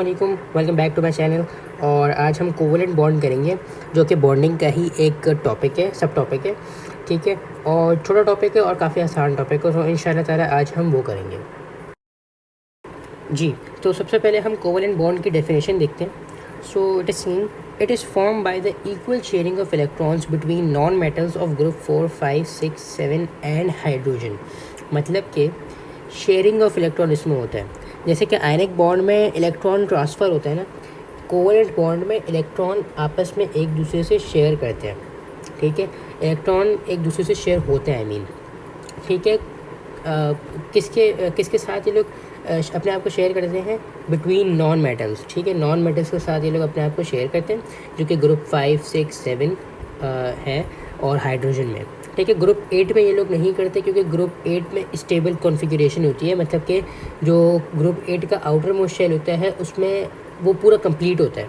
वालेकुम, welcome back to my channel. और आज हम कोवलेंट बॉन्ड करेंगे, जो कि बॉन्डिंग का ही एक टॉपिक है, सब टॉपिक है। ठीक है, और छोटा टॉपिक है और काफ़ी आसान टॉपिक है, तो इंशाल्लाह ताला आज हम वो करेंगे। जी, तो सबसे पहले हम कोवलेंट बॉन्ड की डेफिनेशन देखते हैं। So it is form by the equal sharing of electrons between non metals of group 4, 5, 6, 7 and hydrogen. मतलब कि शेयरिंग ऑफ इलेक्ट्रॉन इसमें होता है। जैसे कि आयनिक बॉन्ड में इलेक्ट्रॉन ट्रांसफ़र होता है ना, कोवलेंट बॉन्ड में इलेक्ट्रॉन आपस में एक दूसरे से शेयर करते हैं। ठीक है, इलेक्ट्रॉन एक दूसरे से शेयर होते हैं, आई मीन। ठीक है, किसके किसके साथ ये लोग अपने आप को शेयर करते हैं? Between non metals. ठीक है, नॉन मेटल्स के साथ ये लोग अपने आप को शेयर करते हैं, जो कि ग्रुप 5, 6, 7 है, और हाइड्रोजन में। ठीक है, ग्रुप 8 में ये लोग नहीं करते, क्योंकि ग्रुप 8 में स्टेबल कॉन्फ़िगरेशन होती है। मतलब कि जो ग्रुप 8 का आउटर मोस्ट शेल होता है, उसमें वो पूरा कंप्लीट होता है।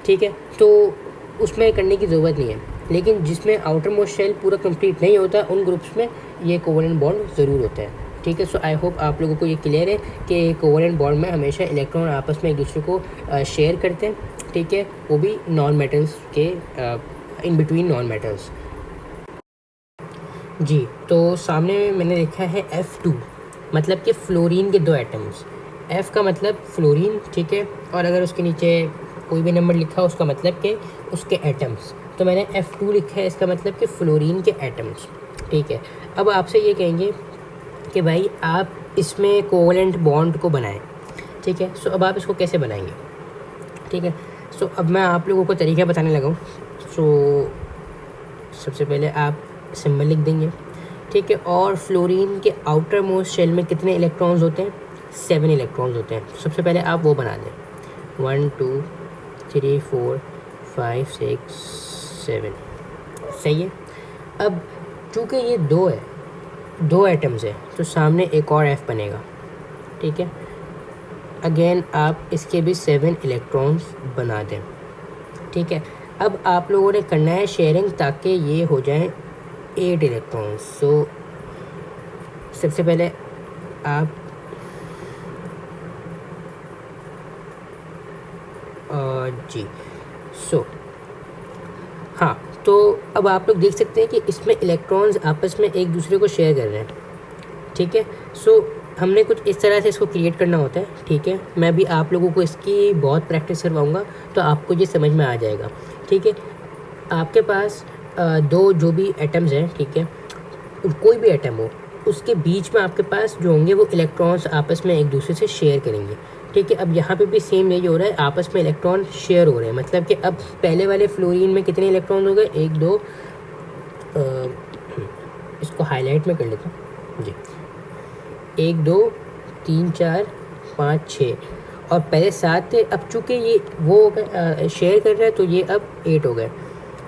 ठीक है, तो उसमें करने की ज़रूरत नहीं है। लेकिन जिसमें आउटर मोस्ट शेल पूरा कंप्लीट नहीं होता, उन ग्रुप्स में ये कोवलेंट बॉन्ड ज़रूर होता है। ठीक है, सो आई होप आप लोगों को ये क्लियर है कि कोवलेंट बॉन्ड में हमेशा इलेक्ट्रॉन आपस में एक दूसरे को शेयर करते हैं। ठीक है, वो भी नॉन मेटल्स के इन बिटवीन नॉन मेटल्स। जी, तो सामने मैंने लिखा है F2, मतलब कि फ्लोरीन के 2 एटम्स। F का मतलब फ्लोरीन, ठीक है, और अगर उसके नीचे कोई भी नंबर लिखा हो, उसका मतलब कि उसके एटम्स। तो मैंने F2 लिखा है, इसका मतलब कि फ्लोरीन के एटम्स। ठीक है, अब आपसे ये कहेंगे कि भाई आप इसमें कोवलेंट बॉन्ड को बनाएं। ठीक है, सो अब आप इसको कैसे बनाएंगे? ठीक है, सो अब मैं आप लोगों को तरीका बताने लगा हूँ। सो सबसे पहले आप सिंबल लिख देंगे। ठीक है, और फ्लोरीन के आउटर मोस्ट शेल में कितने इलेक्ट्रॉन्स होते हैं? 7 इलेक्ट्रॉन्स होते हैं। सबसे पहले आप वो बना दें, 1 2 3 4 5 6 7। सही है। अब चूँकि ये 2 है, 2 एटम्स है, तो सामने एक और F बनेगा। ठीक है, अगेन आप इसके भी 7 इलेक्ट्रॉन्स बना दें। ठीक है, अब आप लोगों ने करना है शेयरिंग, ताकि ये हो जाए 8 इलेक्ट्रॉन्स। सो सबसे पहले आप जी, हाँ, तो अब आप लोग देख सकते हैं कि इसमें इलेक्ट्रॉन्स आपस में एक दूसरे को शेयर कर रहे हैं। ठीक है, सो हमने कुछ इस तरह से इसको क्रिएट करना होता है। ठीक है, मैं भी आप लोगों को इसकी बहुत प्रैक्टिस करवाऊँगा, तो आपको ये समझ में आ जाएगा। ठीक है, आपके पास 2 जो भी एटम्स हैं, ठीक है, कोई भी एटम हो, उसके बीच में आपके पास जो होंगे वो इलेक्ट्रॉन्स आपस में एक दूसरे से शेयर करेंगे। ठीक है, अब यहाँ पे भी सेम यही हो रहा है, आपस में इलेक्ट्रॉन शेयर हो रहे हैं। मतलब कि अब पहले वाले फ्लोरीन में कितने इलेक्ट्रॉन हो गए? 1 2, इसको हाईलाइट में कर लेता हूँ जी, 1 2 3 4 5 6, और पहले 7 थे। अब चूँकि ये वो हो गए शेयर कर रहा है, तो ये अब 8 हो गए।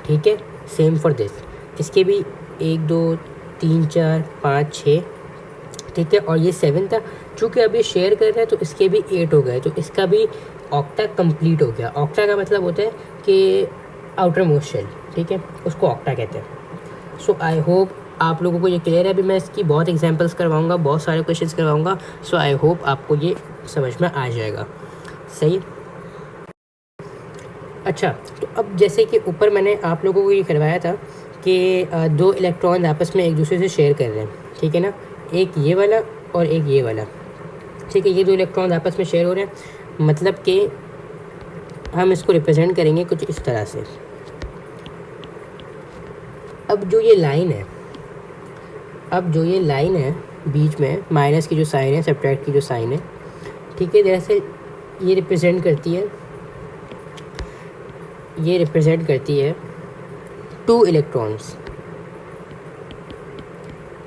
ठीक है, सेम फॉर दिस, इसके भी 1 2 3 4 5 6। ठीक है, और ये 7 था, चूँकि अब ये शेयर कर रहा है, तो इसके भी 8 हो गए, तो इसका भी ऑक्टा कंप्लीट हो गया। ऑक्टा का मतलब होता है कि आउटर मोस्ट शेल। ठीक है, उसको ऑक्टा कहते हैं। सो आई होप आप लोगों को ये क्लियर है। अभी मैं इसकी बहुत एग्जांपल्स करवाऊंगा, बहुत सारे क्वेश्चंस करवाऊंगा। सो आई होप आपको ये समझ में आ जाएगा। सही। अच्छा, तो अब जैसे कि ऊपर मैंने आप लोगों को ये करवाया था कि 2 इलेक्ट्रॉन आपस में एक दूसरे से शेयर कर रहे हैं। ठीक है ना, एक ये वाला और एक ये वाला। ठीक है, ये 2 इलेक्ट्रॉन आपस में शेयर हो रहे हैं, मतलब कि हम इसको रिप्रेजेंट करेंगे कुछ इस तरह से। अब जो ये लाइन है, बीच में माइनस की जो साइन है, सब्ट्रैक्ट की जो साइन है, ठीक है, जैसे ये रिप्रेजेंट करती है 2 इलेक्ट्रॉन्स।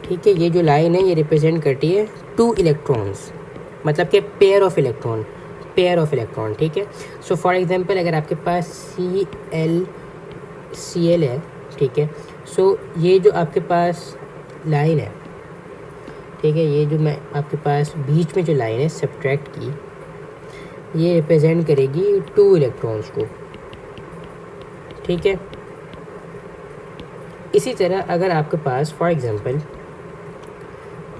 ठीक है, ये जो लाइन है ये रिप्रेजेंट करती है 2 इलेक्ट्रॉन्स, मतलब कि पेयर ऑफ इलेक्ट्रॉन। ठीक है, सो फॉर एग्जांपल अगर आपके पास Cl है, ठीक है, सो ये जो आपके पास लाइन है, ठीक है, ये जो मैं आपके पास बीच में जो लाइन है सब्ट्रैक्ट की, ये रिप्रेजेंट करेगी 2 इलेक्ट्रॉन्स को। ठीक है, इसी तरह अगर आपके पास फॉर एग्जांपल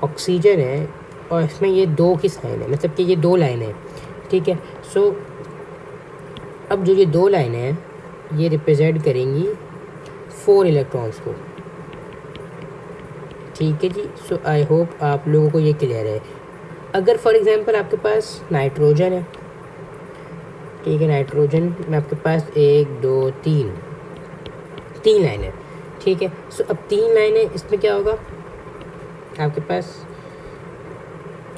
ऑक्सीजन है और इसमें ये 2 की साइन है, मतलब कि ये 2 लाइन है। ठीक है, सो अब जो ये दो लाइनें हैं ये रिप्रेजेंट करेंगी 4 इलेक्ट्रॉन्स को, ठीक है जी। सो आई होप आप लोगों को ये क्लियर है। अगर फॉर एग्जांपल आपके पास नाइट्रोजन है, ठीक है, नाइट्रोजन में आपके पास 1 2 3 लाइनें, ठीक है। सो अब 3 लाइनें, इसमें क्या होगा, आपके पास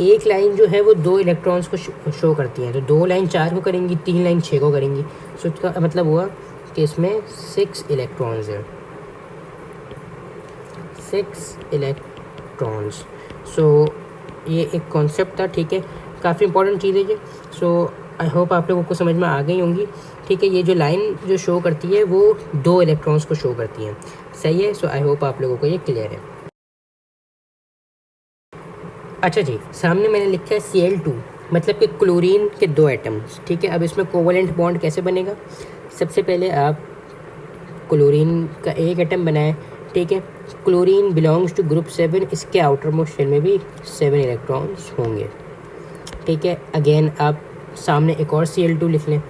एक लाइन जो है वो 2 इलेक्ट्रॉन्स को शो करती हैं, तो 2 लाइन 4 को करेंगी, 3 लाइन 6 को करेंगी। सो इसका मतलब हुआ कि इसमें 6 इलेक्ट्रॉन्स हैं, 6 इलेक्ट्रॉन्स। सो ये एक कॉन्सेप्ट था, ठीक है, काफ़ी इंपॉर्टेंट चीज़ है ये। सो आई होप आप लोगों को समझ में आ गई होंगी, ठीक है। ये जो लाइन जो शो करती है वो 2 इलेक्ट्रॉन्स को शो करती हैं, सही है। सो आई होप आप लोगों को ये क्लियर है। अच्छा जी, सामने मैंने लिखा है Cl2, मतलब कि क्लोरीन के 2 एटम्स, ठीक है। अब इसमें कोवलेंट बॉन्ड कैसे बनेगा, सबसे पहले आप क्लोरीन का एक एटम बनाएं, ठीक है। क्लोरीन बिलोंग्स टू ग्रुप 7, इसके आउटर मोस्ट शेल में भी 7 इलेक्ट्रॉन्स होंगे, ठीक है। अगेन आप सामने एक और Cl2 लिख लें,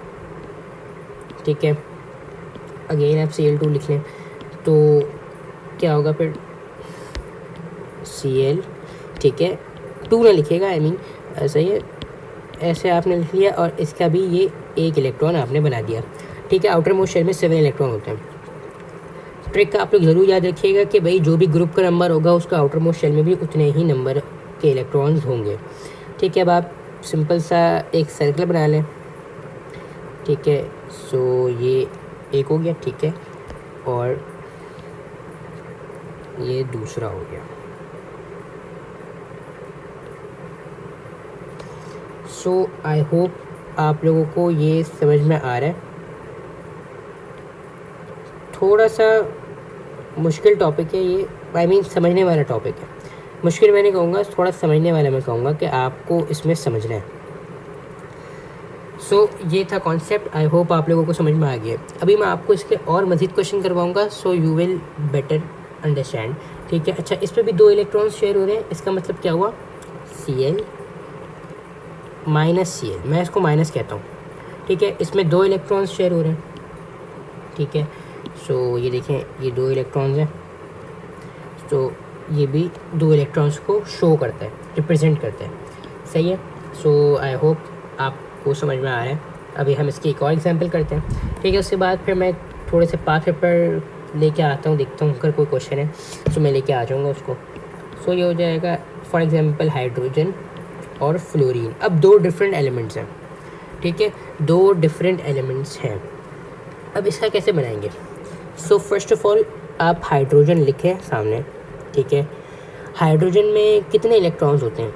ठीक है। अगेन आप Cl2 लिख लें तो क्या होगा फिर, Cl, ठीक है, 2 ना लिखिएगा, आई मीन सही है, ऐसे आपने लिख लिया और इसका भी ये 1 इलेक्ट्रॉन आपने बना दिया, ठीक है। आउटर मोस्ट शेल में 7 इलेक्ट्रॉन होते हैं। ट्रिक का आप लोग ज़रूर याद रखिएगा कि भाई जो भी ग्रुप का नंबर होगा उसका आउटर मोस्ट शेल में भी उतने ही नंबर के इलेक्ट्रॉन्स होंगे, ठीक है। अब आप सिंपल सा एक सर्कल बना लें, ठीक है। सो ये एक हो गया, ठीक है, और ये दूसरा हो गया। सो आई होप आप लोगों को ये समझ में आ रहा है। थोड़ा सा मुश्किल टॉपिक है ये, आई मीन समझने वाला टॉपिक है। मुश्किल मैं नहीं कहूँगा, थोड़ा समझने वाला मैं कहूँगा कि आपको इसमें समझना है। सो ये था कॉन्सेप्ट, आई होप आप लोगों को समझ में आ गया। अभी मैं आपको इसके और मज़ीद क्वेश्चन करवाऊँगा, so you will better understand, ठीक है। अच्छा, इस पर भी 2 इलेक्ट्रॉन्स शेयर हो रहे हैं, इसका मतलब क्या हुआ, Cl माइनस Cl, मैं इसको माइनस कहता हूँ, ठीक है। इसमें 2 इलेक्ट्रॉन्स शेयर हो रहे हैं, ठीक है। सो ये देखें, ये 2 इलेक्ट्रॉन्स हैं, तो ये भी 2 इलेक्ट्रॉन्स को शो करता है, रिप्रेजेंट करता है, सही है। सो आई होप आपको समझ में आ रहा है। अभी हम इसकी एक और एग्जांपल करते हैं, ठीक है। उसके बाद फिर मैं थोड़े से पाथ पेपर लेके आता हूँ, देखता हूँ अगर कोई क्वेश्चन है तो मैं लेके आ जाऊँगा उसको। सो ये हो जाएगा फॉर एग्जांपल हाइड्रोजन और फ्लोरीन। अब 2 डिफरेंट एलिमेंट्स हैं, ठीक है, 2 डिफरेंट एलिमेंट्स हैं। अब इसका कैसे बनाएंगे। सो फर्स्ट ऑफ ऑल आप हाइड्रोजन लिखें सामने, ठीक है। हाइड्रोजन में कितने इलेक्ट्रॉन्स होते हैं,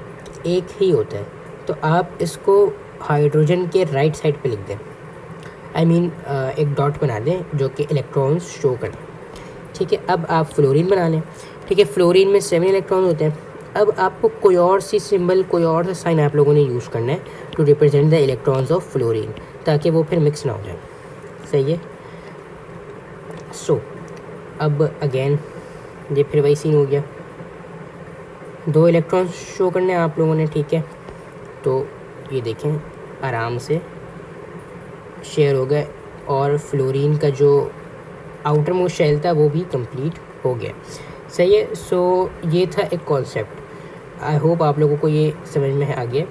1 ही होता है, तो आप इसको हाइड्रोजन के राइट साइड पे लिख दें, आई मीन एक डॉट बना दें जो कि इलेक्ट्रॉन्स शो करें, ठीक है। अब आप फ्लोरीन बना लें, ठीक है। फ्लोरीन में 7 इलेक्ट्रॉन होते हैं। अब आपको कोई और सी सिंबल, कोई और सा साइन आप लोगों ने यूज़ करना है to represent the electrons of fluorine, ताकि वो फिर मिक्स ना हो जाए, सही है। सो अब अगेन ये फिर वही सीन हो गया, 2 इलेक्ट्रॉन्स शो करने हैं आप लोगों ने, ठीक है। तो ये देखें आराम से शेयर हो गए और फ्लोरीन का जो आउटर मोस्ट शेल था वो भी कंप्लीट हो गया, सही है। सो ये था एक कॉन्सेप्ट, आई होप आप लोगों को ये समझ में आ गया,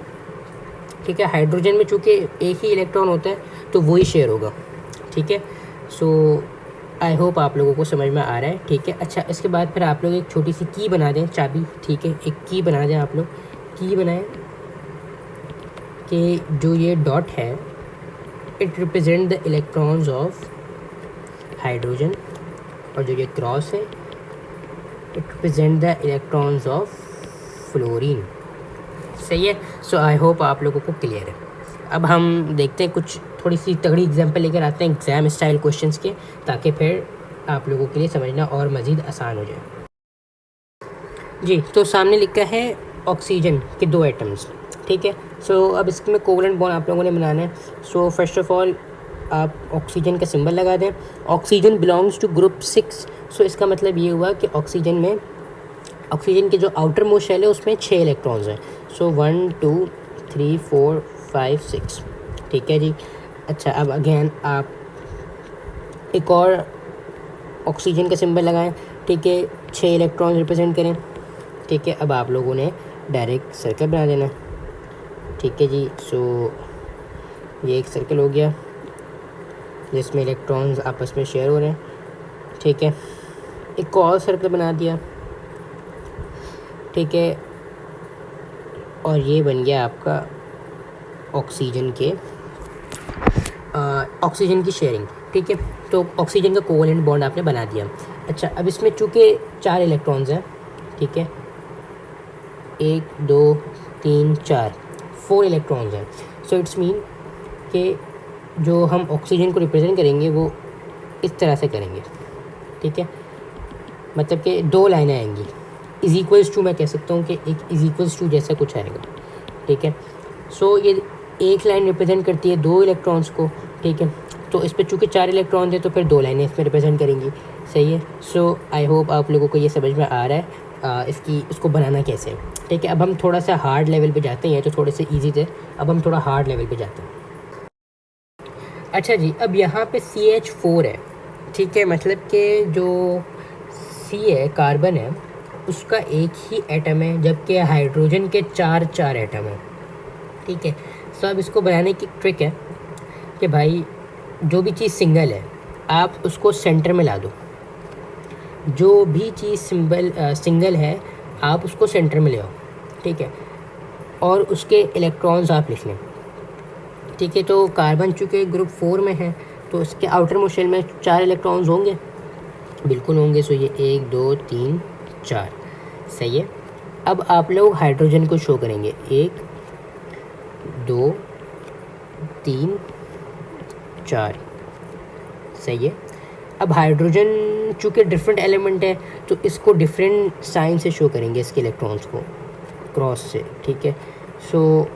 ठीक है। हाइड्रोजन में चूँकि एक ही इलेक्ट्रॉन होता है तो वही शेयर होगा, ठीक है। सो आई होप आप लोगों को समझ में आ रहा है, ठीक है। अच्छा, इसके बाद फिर आप लोग एक छोटी सी की बना दें, चाबी, ठीक है, एक की बना दें आप लोग। की बनाएं कि जो ये डॉट है it represent the electrons of hydrogen, और जो ये क्रॉस है it represent the electrons of fluorine, सही है। सो आई होप आप लोगों को क्लियर है। अब हम देखते हैं, कुछ थोड़ी सी तगड़ी एग्जाम्पल लेकर आते हैं एग्ज़ाम स्टाइल क्वेश्चंस के, ताकि फिर आप लोगों के लिए समझना और मज़ीद आसान हो जाए। जी, तो सामने लिखा है ऑक्सीजन के 2 एटम्स, ठीक है। सो अब इसमें कोवलेंट बॉन्ड आप लोगों ने बनाना है। सो फर्स्ट ऑफ ऑल आप ऑक्सीजन का सिंबल लगा दें। ऑक्सीजन बिलोंग्स टू ग्रुप 6, सो इसका मतलब ये हुआ कि ऑक्सीजन के जो आउटर मोस्ट शेल है उसमें 6 इलेक्ट्रॉन्स हैं। सो 1 2 3 4 5 6, ठीक है जी। अच्छा, अब अगेन आप एक और ऑक्सीजन का सिंबल लगाएं, ठीक है, 6 इलेक्ट्रॉन रिप्रेजेंट करें, ठीक है। अब आप लोगों ने डायरेक्ट सर्कल बना देना, ठीक है जी। सो ये एक सर्कल हो गया जिसमें इलेक्ट्रॉन्स आपस में शेयर हो रहे हैं, ठीक है। एक और सर्कल बना दिया, ठीक है, और ये बन गया आपका ऑक्सीजन की शेयरिंग, ठीक है। तो ऑक्सीजन का कोवलेंट बॉन्ड आपने बना दिया। अच्छा, अब इसमें चूँकि 4 इलेक्ट्रॉन्स हैं, ठीक है, 1 2 3 4 4 इलेक्ट्रॉन्स हैं। सो इट्स मीन कि जो हम ऑक्सीजन को रिप्रेजेंट करेंगे वो इस तरह से करेंगे, ठीक है। मतलब कि 2 लाइनें आएंगी, इज इक्वल्स टू, मैं कह सकता हूँ कि एक इज इक्वल्स टू जैसा कुछ आएगा, ठीक है। सो ये एक लाइन रिप्रेजेंट करती है 2 इलेक्ट्रॉन्स को, ठीक है। तो इस पर चूँकि 4 इलेक्ट्रॉन थे तो फिर 2 लाइनें इसमें रिप्रेजेंट करेंगी, सही है। सो आई होप आप लोगों को ये समझ में आ रहा है इसको बनाना कैसे है, ठीक है। अब हम थोड़ा सा हार्ड लेवल पे जाते हैं, तो थोड़े से इजी थे, अब हम थोड़ा हार्ड लेवल पे जाते हैं। अच्छा जी, अब यहाँ पे CH4 है, ठीक है, मतलब कि जो C है, कार्बन है, उसका एक ही एटम है, जबकि हाइड्रोजन के 4 एटम हैं, ठीक है। सो अब इसको बनाने की ट्रिक है कि भाई जो भी चीज़ सिंगल है आप उसको सेंटर में ला दो, जो भी चीज़ सिंगल है आप उसको सेंटर में ले आओ, ठीक है, और उसके इलेक्ट्रॉन्स आप लिख लें, ठीक है। तो कार्बन चूँकि ग्रुप 4 में है तो इसके आउटर मोस्ट शेल में 4 इलेक्ट्रॉन्स होंगे, बिल्कुल होंगे। सो ये 1 2 3 4, सही है। अब आप लोग हाइड्रोजन को शो करेंगे, 1 2 3 4, सही है। अब हाइड्रोजन चूँकि डिफरेंट एलिमेंट है तो इसको डिफरेंट साइन से शो करेंगे, इसके इलेक्ट्रॉन्स को क्रॉस से, ठीक है। सो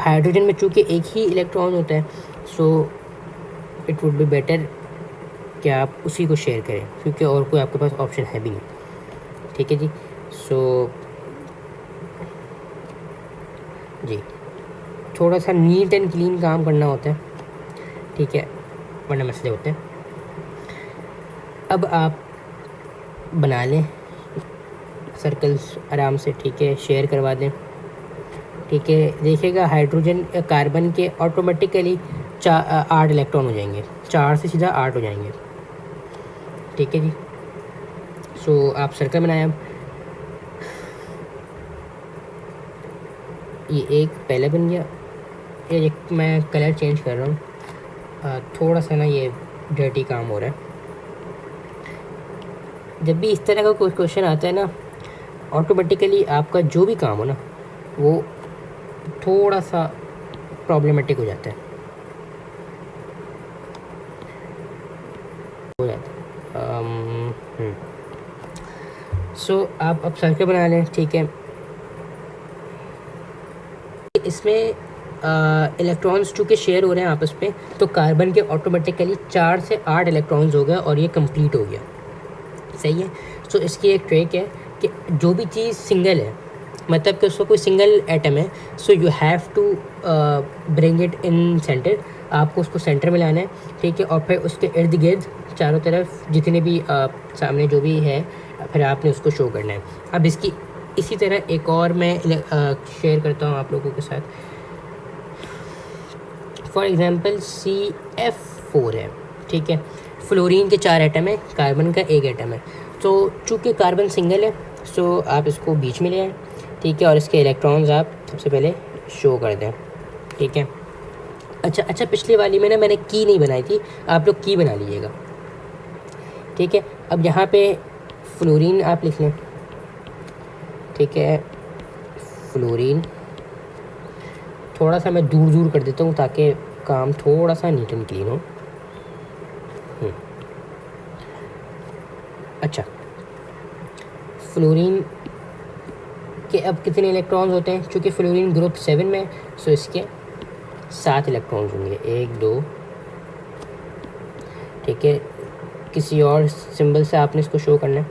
हाइड्रोजन में चूँकि एक ही इलेक्ट्रॉन होता है, so it would be better कि आप उसी को शेयर करें, क्योंकि और कोई आपके पास ऑप्शन है भी नहीं, ठीक है जी। सो जी, थोड़ा सा नीट एंड क्लीन काम करना होता है, ठीक है, वरना मसले होते हैं। अब आप बना लें सर्कल्स आराम से, ठीक है, शेयर करवा दें, ठीक है। देखिएगा हाइड्रोजन कार्बन के ऑटोमेटिकली 8 इलेक्ट्रॉन हो जाएंगे, 4 से सीधा 8 हो जाएंगे, ठीक है जी। सो आप सर्कल बनाएं। अब ये एक पहले बन गया, ये एक मैं कलर चेंज कर रहा हूँ, थोड़ा सा ना ये डर्टी काम हो रहा है। जब भी इस तरह का कोई क्वेश्चन आता है ना, ऑटोमेटिकली आपका जो भी काम हो ना वो थोड़ा सा प्रॉब्लमेटिक हो जाता है, सो आप अब सर्कल बना लें, ठीक है। इसमें इलेक्ट्रॉन्स चूँकि शेयर हो रहे हैं आपस में, तो कार्बन के ऑटोमेटिकली 4 से 8 इलेक्ट्रॉन्स हो गए और ये कंप्लीट हो गया, सही है। सो इसकी एक ट्रिक है कि जो भी चीज़ सिंगल है, मतलब कि उसका कोई सिंगल एटम है, so you have to bring it in center, आपको उसको सेंटर में लाना है, ठीक है। और फिर उसके इर्द गिर्द चारों तरफ जितने भी सामने जो भी है, फिर आपने उसको शो करना है। अब इसकी इसी तरह एक और मैं शेयर करता हूँ आप लोगों के साथ। फॉर एग्ज़ाम्पल CF4 है, ठीक है, फ्लोरीन के 4 एटम है, कार्बन का 1 एटम है। तो चूँकि कार्बन सिंगल है, सो आप इसको बीच में ले आएँ, ठीक है, और इसके इलेक्ट्रॉन्स आप सबसे पहले शो कर दें, ठीक है। अच्छा, पिछली वाली में ना मैंने की नहीं बनाई थी, आप लोग की बना लीजिएगा, ठीक है। अब यहाँ पे फ्लोरीन आप लिख लें, ठीक है, फ्लोरीन। थोड़ा सा मैं दूर कर देता हूँ ताकि काम थोड़ा सा नीट एंड क्लीन हो। अच्छा, फ्लोरीन के अब कितने इलेक्ट्रॉन्स होते हैं? चूँकि फ्लोरीन ग्रुप 7 में, सो इसके 7 इलेक्ट्रॉन्स होंगे, 1 2, ठीक है। किसी और सिंबल से आपने इसको शो करना है,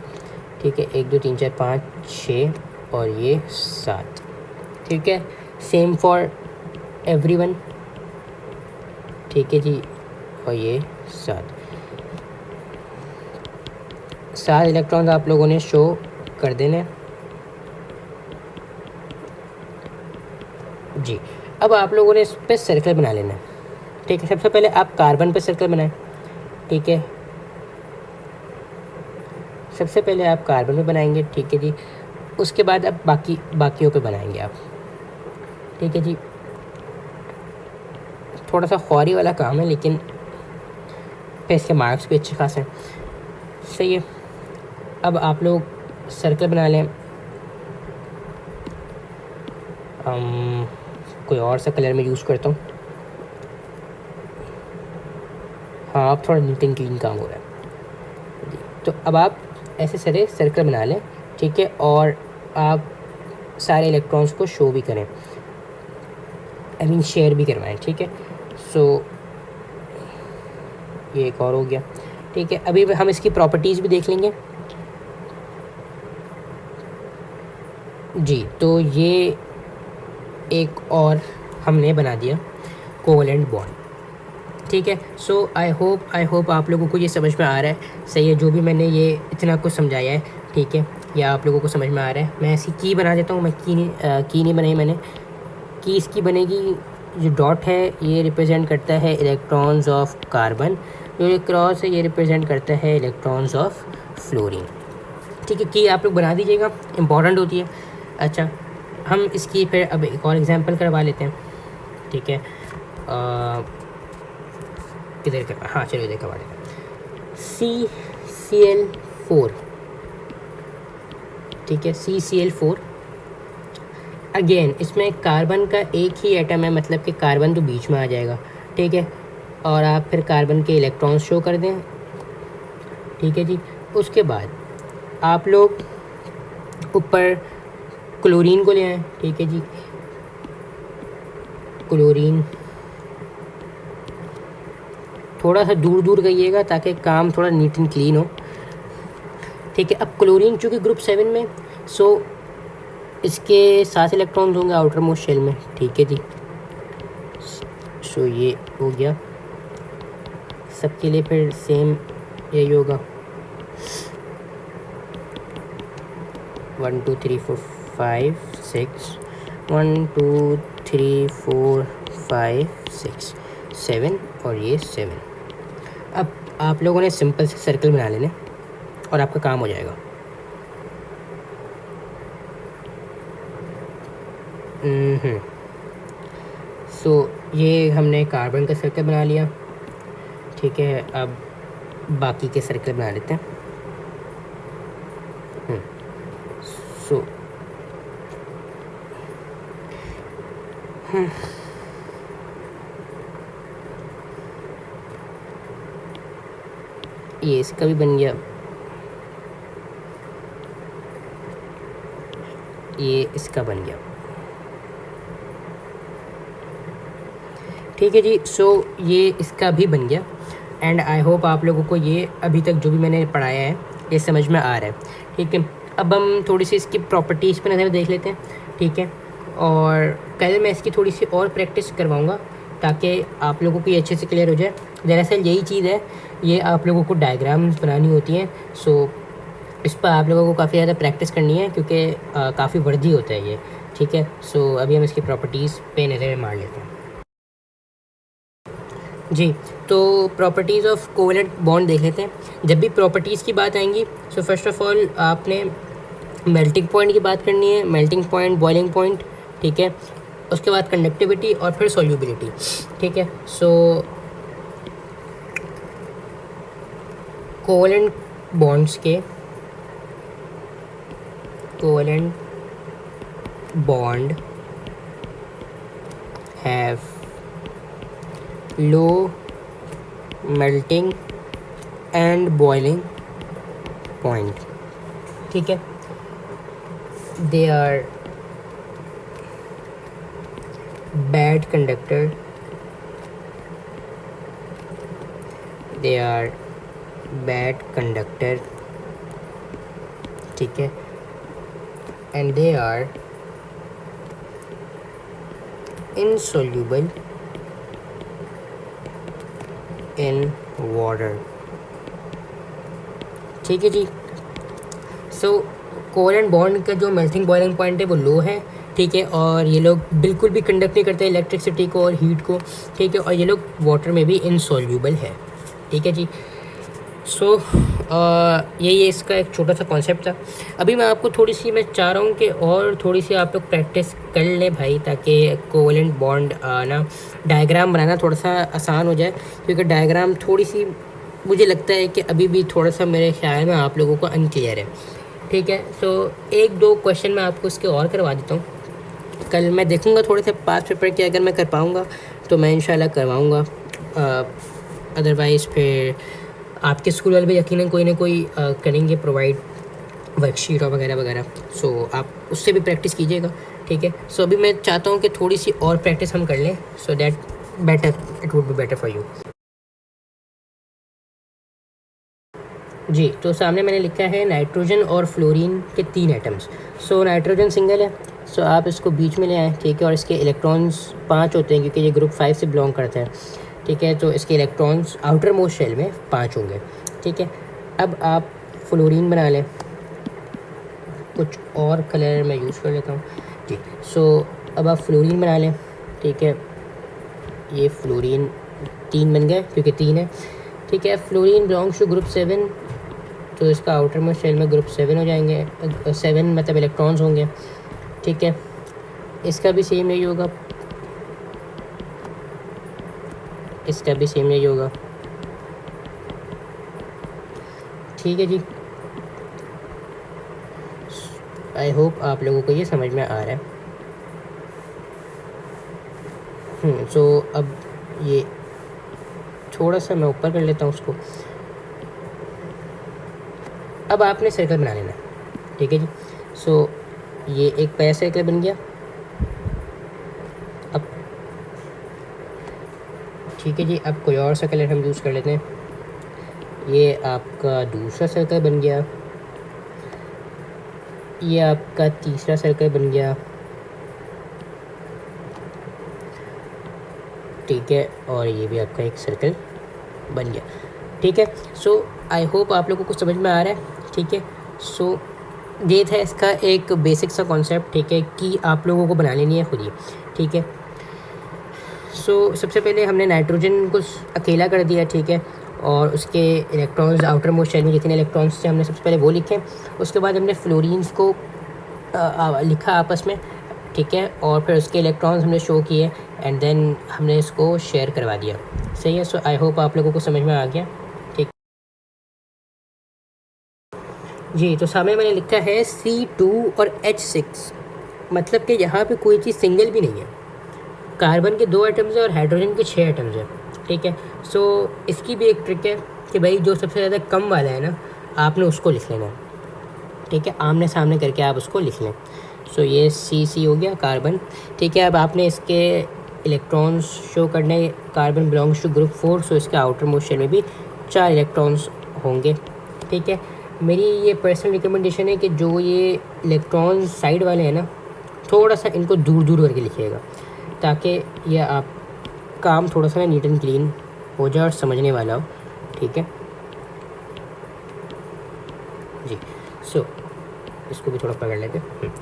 ठीक है, 1 2 3 4 5 6 और ये 7, ठीक है। सेम फॉर एवरीवन, ठीक है जी, और ये 7 इलेक्ट्रॉन आप लोगों ने शो कर देने जी। अब आप लोगों ने इस पर सर्कल बना लेना है, ठीक है। सबसे पहले आप कार्बन पे सर्कल बनाएं, ठीक है। सबसे पहले आप कार्बन पे बनाएंगे, ठीक है जी। उसके बाद अब बाकियों पे बनाएंगे आप, ठीक है जी। थोड़ा सा ख्वारी वाला काम है, लेकिन पे इसके मार्क्स भी अच्छे खास हैं, सही है। अब आप लोग सर्कल बना लें। कोई और सा कलर में यूज़ करता हूँ। हाँ, अब थोड़ा नीट एंड क्लीन काम हो रहा है जी। तो अब आप ऐसे सारे सर्कल बना लें, ठीक है। और आप सारे इलेक्ट्रॉन्स को शो भी करें, आई मीन शेयर भी करवाएं, ठीक है। सो ये एक और हो गया, ठीक है। अभी हम इसकी प्रॉपर्टीज़ भी देख लेंगे जी। तो ये एक और हमने बना दिया कोवलेंट बॉन्ड, ठीक है। सो आई होप आप लोगों को ये समझ में आ रहा है, सही है। जो भी मैंने ये इतना कुछ समझाया है, ठीक है, या आप लोगों को समझ में आ रहा है। मैं ऐसी की बना देता हूँ। मैं की नहीं बनाई मैंने। की इसकी बनेगी, जो डॉट है ये रिप्रेजेंट करता है इलेक्ट्रॉन्स ऑफ कार्बन, जो ये क्रॉस है ये रिप्रेजेंट करता है इलेक्ट्रॉन्स ऑफ फ्लोरीन, ठीक है। की आप लोग बना दीजिएगा, इम्पॉर्टेंट होती है। अच्छा, हम इसकी फिर अब एक और एग्जांपल करवा लेते हैं, ठीक है। किधर कर, हाँ चलो इधर करवा लेते हैं। CCl4, ठीक है। CCl4 अगेन, इसमें कार्बन का एक ही एटम है, मतलब कि कार्बन तो बीच में आ जाएगा, ठीक है। और आप फिर कार्बन के इलेक्ट्रॉन्स शो कर दें, ठीक है जी। उसके बाद आप लोग ऊपर क्लोरीन को ले आएँ, ठीक है जी। क्लोरीन थोड़ा सा दूर दूर करिएगा ताकि काम थोड़ा नीट एंड क्लीन हो, ठीक है। अब क्लोरीन चूँकि ग्रुप 7 में, सो इसके 7 इलेक्ट्रॉन्स होंगे आउटर मोस्ट शेल में, ठीक है जी। सो ये हो गया, सबके लिए फिर सेम यही होगा। 1 2 3 4 5 6 1 2 3 4 5 6 7 और ये 7। अब आप लोगों ने सिंपल से सर्कल बना लेने और आपका काम हो जाएगा। सो ये हमने कार्बन का सर्कल बना लिया, ठीक है। अब बाकी के सर्कल बना लेते हैं। सो ये इसका भी बन गया, ये इसका बन गया, ठीक है जी। सो ये इसका भी बन गया। एंड आई होप आप लोगों को ये अभी तक जो भी मैंने पढ़ाया है ये समझ में आ रहा है, ठीक है। अब हम थोड़ी सी इसकी प्रॉपर्टीज़ पर नज़र देख लेते हैं, ठीक है। और कल मैं इसकी थोड़ी सी और प्रैक्टिस करवाऊँगा ताकि आप लोगों को ये अच्छे से क्लियर हो जाए। दरअसल यही चीज़ है, ये आप लोगों को डायग्राम्स बनानी होती हैं। सो इस पर आप लोगों को काफ़ी ज़्यादा प्रैक्टिस करनी है क्योंकि काफ़ी वर्दी होता है ये, ठीक है। सो अभी हम इसकी प्रॉपर्टीज़ पे नज़र मार लेते हैं जी। तो प्रॉपर्टीज़ ऑफ कोवलेंट बॉन्ड देख लेते हैं। जब भी प्रॉपर्टीज़ की बात आएंगी, सो फर्स्ट ऑफ ऑल आपने मेल्टिंग पॉइंट की बात करनी है, मेल्टिंग पॉइंट, बॉइलिंग पॉइंट, ठीक है। उसके बाद कंडक्टिविटी और फिर सॉल्युबिलिटी, ठीक है। सो कोवलेंट बॉन्ड्स के covalent bond have low melting and boiling point, ठीक है। They are bad conductor, they are bad conductor, ठीक है। And they are insoluble in water. ठीक है जी। सो कोवलेंट बॉन्ड का जो मेल्टिंग बॉइलिंग पॉइंट है वो लो है, ठीक है, और ये लोग बिल्कुल भी कंडक्ट नहीं करते इलेक्ट्रिसिटी को और हीट को, ठीक है, और ये लोग वाटर में भी इनसॉल्यूबल है। ठीक है जी। सो यही इसका एक छोटा सा कॉन्सेप्ट था। अभी मैं आपको थोड़ी सी मैं चाह रहा हूँ कि और थोड़ी सी आप लोग प्रैक्टिस कर लें भाई, ताकि कोवलेंट बॉन्ड ना डायग्राम बनाना थोड़ा सा आसान हो जाए, क्योंकि डायग्राम थोड़ी सी मुझे लगता है कि अभी भी थोड़ा सा मेरे ख्याल में आप लोगों को अनक्लियर है। ठीक है, सो एक दो क्वेश्चन मैं आपको इसके और करवा देता हूँ। कल मैं देखूँगा थोड़े से पास पेपर के, अगर मैं कर पाऊँगा तो मैं इंशाल्लाह करवाऊँगा, अदरवाइज़ फिर आपके स्कूल वाले भी यकीनन कोई ना कोई करेंगे प्रोवाइड वर्कशीट और वगैरह वगैरह। सो आप उससे भी प्रैक्टिस कीजिएगा। ठीक है, सो अभी मैं चाहता हूँ कि थोड़ी सी और प्रैक्टिस हम कर लें, so that better it would be better for you. जी, तो सामने मैंने लिखा है नाइट्रोजन और फ्लोरीन के 3 एटम्स। सो नाइट्रोजन सिंगल है, सो आप इसको बीच में ले आएँ, ठीक है, और इसके इलेक्ट्रॉन्स 5 होते हैं क्योंकि ये ग्रुप 5 से बिलोंग करते हैं। ठीक है, तो इसके इलेक्ट्रॉन्स आउटर मोस्ट शेल में 5 होंगे। ठीक है, अब आप फ्लोरीन बना लें, कुछ और कलर मैं यूज़ कर लेता हूँ जी। सो अब आप फ्लोरीन बना लें। ठीक है, ये फ्लोरीन 3 बन गए क्योंकि 3 है। ठीक है, फ्लोरीन बिलोंग्स टू ग्रुप 7, तो इसका आउटर मोस्ट शेल में ग्रुप 7 हो जाएंगे, 7 मतलब इलेक्ट्रॉन्स होंगे। ठीक है, इसका भी सेम यही होगा, इसका भी सेम यही होगा। ठीक है जी, आई होप आप लोगों को ये समझ में आ रहा है। सो अब ये थोड़ा सा मैं ऊपर कर लेता हूँ उसको। अब आपने सर्कल बना लेना। ठीक है जी, सो ये एक पहला सर्कल बन गया। अब ठीक है जी, अब कोई और सा कलर हम यूज़ कर लेते हैं। ये आपका दूसरा सर्कल बन गया, ये आपका तीसरा सर्कल बन गया। ठीक है, और ये भी आपका एक सर्कल बन गया। ठीक है, सो आई होप आप लोगों को समझ में आ रहा है। ठीक है, सो ये था इसका एक बेसिक सा कॉन्सेप्ट। ठीक है, कि आप लोगों को बना लेनी है खुद ही। ठीक है, सो सबसे पहले हमने नाइट्रोजन को अकेला कर दिया। ठीक है, और उसके इलेक्ट्रॉन्स आउटर मोस्ट शेल में जितने इलेक्ट्रॉन्स थे हमने सबसे पहले वो लिखे। उसके बाद हमने फ्लोरीन्स को लिखा आपस में। ठीक है, और फिर उसके इलेक्ट्रॉन्स हमने शो किए एंड देन हमने इसको शेयर करवा दिया। सही है, सो आई होप आप लोगों को समझ में आ गया। ठीक जी, तो सामने मैंने लिखा है C2 और H6, मतलब कि यहाँ पे कोई चीज़ सिंगल भी नहीं है। कार्बन के 2 एटम्स हैं और हाइड्रोजन के 6 एटम्स हैं। ठीक है, सो इसकी भी एक ट्रिक है कि भाई जो सबसे ज़्यादा कम वाला है ना, आपने उसको लिख लेना। ठीक है, आमने सामने करके आप उसको लिख लें। सो ये C हो गया कार्बन। ठीक है, अब आपने इसके इलेक्ट्रॉन्स शो करने, कार्बन बिलोंग्स टू ग्रुप 4, सो इसके आउटर मोस्ट शेल में भी 4 इलेक्ट्रॉन्स होंगे। ठीक है, मेरी ये पर्सनल रिकमेंडेशन है कि जो ये इलेक्ट्रॉन्स साइड वाले हैं ना, थोड़ा सा इनको दूर दूर करके लिखिएगा, ताकि ये आप काम थोड़ा सा नीट एंड क्लीन हो जाए और समझने वाला हो। ठीक है जी, सो इसको भी थोड़ा पकड़ लेते हैं।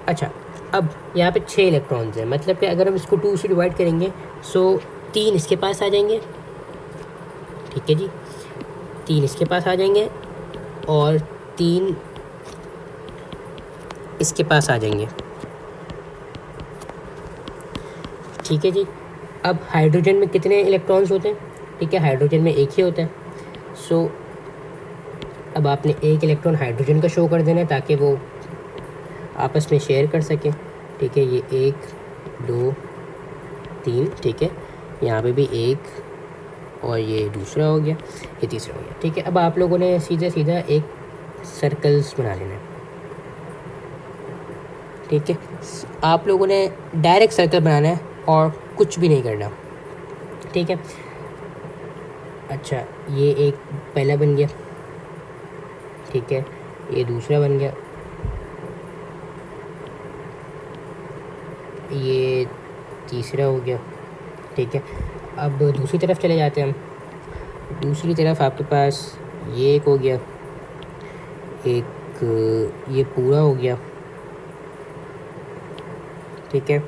अच्छा, अब यहाँ पे 6 इलेक्ट्रॉन्स हैं, मतलब कि अगर हम इसको 2 से डिवाइड करेंगे, सो 3 इसके पास आ जाएंगे। ठीक है जी, 3 इसके पास आ जाएंगे और 3 इसके पास आ जाएंगे। ठीक है जी, अब हाइड्रोजन में कितने इलेक्ट्रॉन्स होते हैं? ठीक है, हाइड्रोजन में एक ही होता है। सो अब आपने एक इलेक्ट्रॉन हाइड्रोजन का शो कर देना है ताकि वो आपस में शेयर कर सकें। ठीक है, ये 1 2 3, ठीक है, यहाँ पे भी 1 और ये दूसरा हो गया, ये तीसरा हो गया। ठीक है, अब आप लोगों ने सीधा सीधा एक सर्कल्स बना लेना है। ठीक है, आप लोगों ने डायरेक्ट सर्कल बनाना है और कुछ भी नहीं करना। ठीक है, अच्छा, ये एक पहला बन गया। ठीक है, ये दूसरा बन गया, ये तीसरा हो गया। ठीक है, अब दूसरी तरफ चले जाते हैं हम। दूसरी तरफ आपके पास ये एक हो गया, एक ये पूरा हो गया, ठीक है,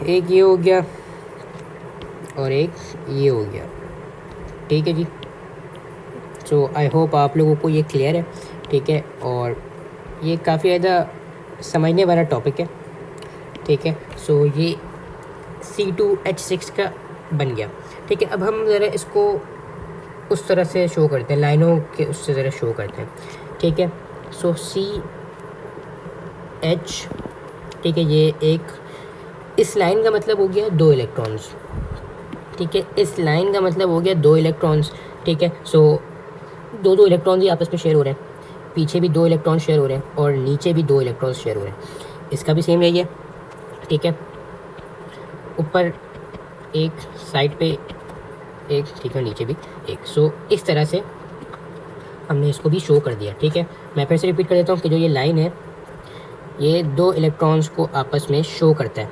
एक ये हो गया और एक ये हो गया, ठीक है जी। सो आई होप आप लोगों को ये क्लियर है, ठीक है, और ये काफ़ी ज़्यादा समझने वाला टॉपिक है, ठीक है। सो ये C2H6 का बन गया, ठीक है। अब हम ज़रा इसको उस तरह से शो करते हैं, लाइनों के उससे ज़रा शो करते हैं, ठीक है। सो CH, ठीक है, ये एक, इस लाइन का मतलब हो गया 2 इलेक्ट्रॉन्स, ठीक है, इस लाइन का मतलब हो गया 2 इलेक्ट्रॉन्स, ठीक है। सो दो इलेक्ट्रॉन्स ही आपस में शेयर हो रहे हैं, पीछे भी 2 इलेक्ट्रॉन शेयर हो रहे हैं और नीचे भी 2 इलेक्ट्रॉन्स शेयर हो रहे हैं। इसका भी सेम यही है, ठीक है, ऊपर एक, साइड पे एक, ठीक है, नीचे भी एक। सो इस तरह से हमने इसको भी शो कर दिया, ठीक है। मैं फिर से रिपीट कर देता हूँ कि जो ये लाइन है ये 2 इलेक्ट्रॉन्स को आपस में शो करता है,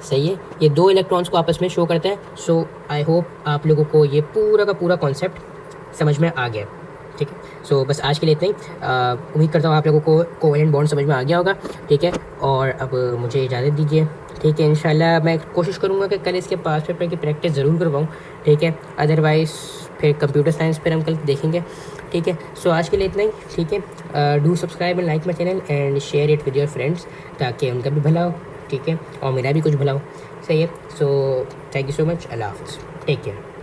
सही है, ये 2 इलेक्ट्रॉन्स को आपस में शो करता है। सो आई होप आप लोगों को ये पूरा का पूरा कॉन्सेप्ट समझ में आ गया, ठीक है। सो बस आज के लिए इतना ही। उम्मीद करता हूँ आप लोगों को कोवेलेंट बॉन्ड समझ में आ गया होगा, ठीक है। और अब मुझे इजाज़त दीजिए, ठीक है। इंशाल्लाह मैं कोशिश करूँगा कि कल इसके पास पेपर की प्रैक्टिस ज़रूर करवाऊँ, ठीक है। अदरवाइज़ फिर कंप्यूटर साइंस पर हम कल देखेंगे, ठीक है। सो आज के लिए इतना ही, ठीक है। Do subscribe and like my channel and share it with your friends, ताकि उनका भी भला हो, ठीक है, और मेरा भी कुछ भला हो, सही है। So thank you so much, अल्लाह हाफ़िज़, टेक केयर।